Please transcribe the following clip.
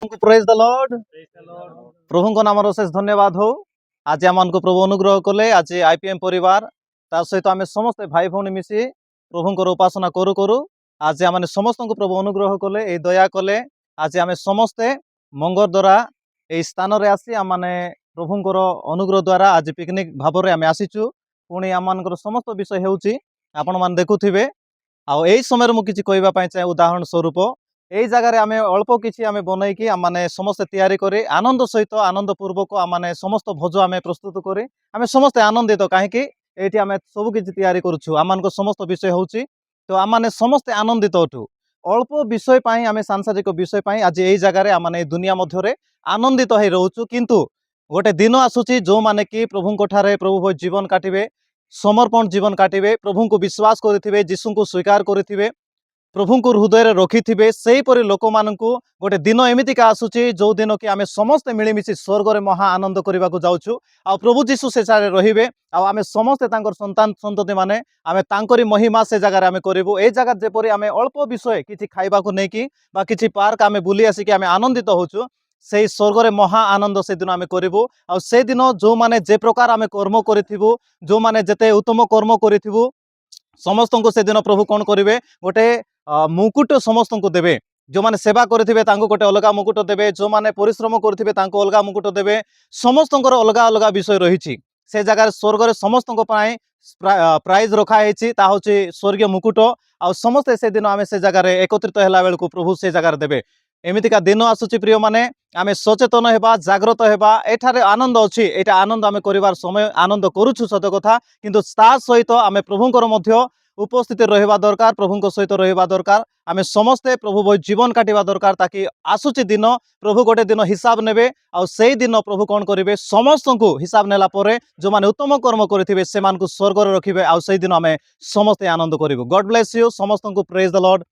Praise the Lord. प्रभु को नाम अशेष धन्यवाद हो। आज आम को प्रभु अनुग्रह कले आज आईपीएम परिवार ता सहित आम समस्त भाई भौणी मिसी प्रभु उपासना करू करू आज आम समस्त को प्रभु अनुग्रह कले ये दया कले आज आम समस्ते मंगल द्वारा ये स्थान में आसी आम प्रभुंर अनुग्रह द्वारा आज पिकनिक भाव में आम आसीचु। पुणी आम समस्त विषय होपण देखुवे आई समय मुझे कहवाई चाहे उदाहरण स्वरूप यही जगार आम अल्प किसी आम बनईकि आने समस्ते तैयारी करी आनंद सहित आनंद पूर्वक आम समस्त भोज आम प्रस्तुत करी आम समस्ते आनंदित कहीं ये आम सबकि तैयारी करुँ आम समस्त विषय हूँ तो आम समस्ते आनंदित अठू अल्प विषय आम सांसारिक विषय आज यही जगार आम दुनिया मध्य आनंदित हो रोचु किंतु गोटे दिन आसूची जो माने कि प्रभु ठारे प्रभु जीवन काटे समर्पण जीवन काटे प्रभु को विश्वास करेंगे जीशु को स्वीकार करेंगे प्रभु को हृदय रखि थे से लोक मान गोटे दिन एमतीका आसूची जो दिन कि आम समस्ते मिलमिशि स्वर्ग में महा आनंद करने को जाऊँ आ प्रभु जीशु से रे आम समस्ते संतान संतति मैंने आम तांकरी महिमा से जगह आम करूँ ये जगह जेपरी आम अल्प विषय किसी खाइबा नहीं कि पार्क आम बुली आसिक आम आनंदित होचु से स्वर्ग में महा आनंद से दिन आम करूँ से दिन जो माने जे प्रकार आम कर्म करूँ जो माने जेते उत्तम कर्म करूँ समस्त को से दिन प्रभु कौन करेंगे गोटे मुकुट समस्त को देवे जो माने सेवा करेंगे गोटे अलग मुकुट देवे जो माने परिश्रम करेंगे अलग मुकुट देवे समस्त अलग अलग विषय रही से जगह स्वर्ग में समस्त प्राइज रखाई हूँ स्वर्गीय मुकुट आ समस्ते से दिन आम से जगह एकत्रित होला बेलू प्रभु से जगह देवे एमतीका दिन आसूची प्रिय माने आम सचेतन होगा जाग्रत होगा एठारे आनंद अच्छी यहाँ आनंद आम कर समय आनंद करुछु सत कथा किंतु ता सहित आम प्रभुंर उपस्थित रहा दरकार प्रभु सहित रहा दरकार आम समस्ते प्रभु जीवन काटिबा दरकार ताकि आसूची दिन प्रभु गोटे दिन हिसाब नेबे आ से दिन प्रभु कौन करेंगे समस्त को हिसाब नेला परे जो माने उत्तम कर्म करेंगे से स्वर्ग रखिए आ से दिन आम समस्ते आनंद करूँ। गॉड ब्लेस यू समस्त को प्रेज द लॉर्ड।